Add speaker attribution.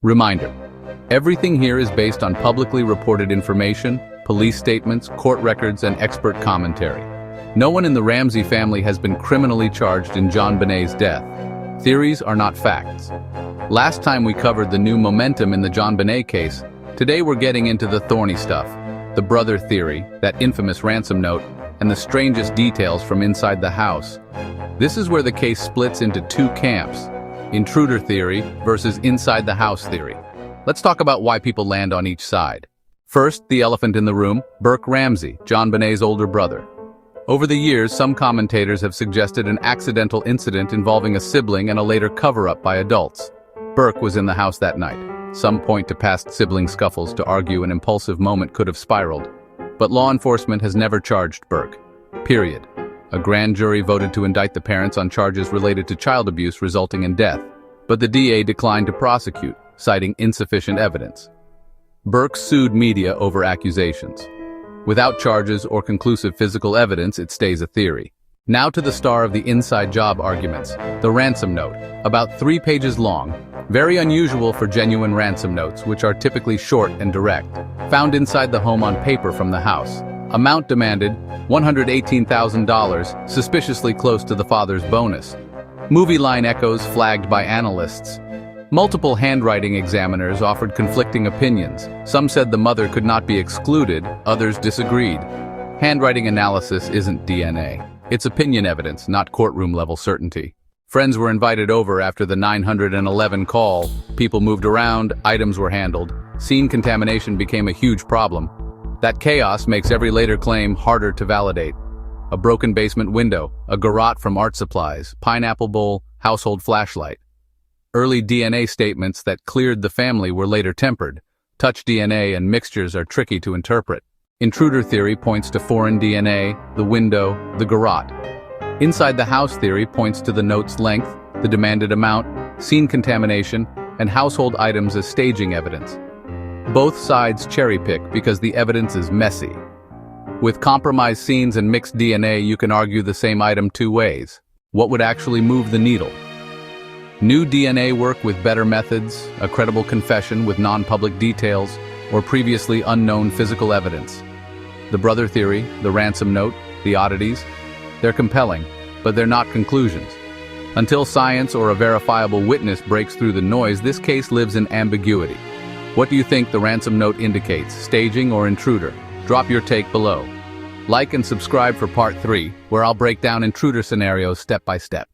Speaker 1: Reminder: everything here is based on publicly reported information, police statements, court records, and expert commentary. No one in the Ramsey family has been criminally charged in JonBenét's death. Theories are not facts. Last time we covered the new momentum in the JonBenét case. Today we're getting into the thorny stuff. The brother theory, that infamous ransom note, and the strangest details from inside the house. This is where the case splits into two camps: intruder theory versus inside the house theory. Let's talk about why people land on each side. First, the elephant in the room, Burke Ramsey, JonBenét's older brother. Over the years, some commentators have suggested an accidental incident involving a sibling and a later cover-up by adults. Burke was in the house that night. Some point to past sibling scuffles to argue an impulsive moment could have spiraled. But law enforcement has never charged Burke. Period. A grand jury voted to indict the parents on charges related to child abuse resulting in death, but the DA declined to prosecute, citing insufficient evidence. Burke sued media over accusations. Without charges or conclusive physical evidence, it stays a theory. Now to the star of the inside job arguments, the ransom note, about 3 pages long, very unusual for genuine ransom notes, which are typically short and direct. Found inside the home on paper from the house. Amount demanded, $118,000, suspiciously close to the father's bonus. Movie line echoes flagged by analysts. Multiple handwriting examiners offered conflicting opinions. Some said the mother could not be excluded, others disagreed. Handwriting analysis isn't DNA. It's opinion evidence, not courtroom-level certainty. Friends were invited over after the 911 call. People moved around, items were handled. Scene contamination became a huge problem. That chaos makes every later claim harder to validate. A broken basement window, a garrote from art supplies, pineapple bowl, household flashlight. Early DNA statements that cleared the family were later tempered. Touch DNA and mixtures are tricky to interpret. Intruder theory points to foreign DNA, the window, the garrote. Inside the house theory points to the note's length, the demanded amount, scene contamination, and household items as staging evidence. Both sides cherry-pick because the evidence is messy. With compromised scenes and mixed DNA, you can argue the same item two ways. What would actually move the needle? New DNA work with better methods, a credible confession with non-public details, or previously unknown physical evidence. The brother theory, the ransom note, the oddities, they're compelling, but they're not conclusions. Until science or a verifiable witness breaks through the noise, this case lives in ambiguity. What do you think the ransom note indicates, staging or intruder? Drop your take below. Like and subscribe for part 3, where I'll break down intruder scenarios step by step.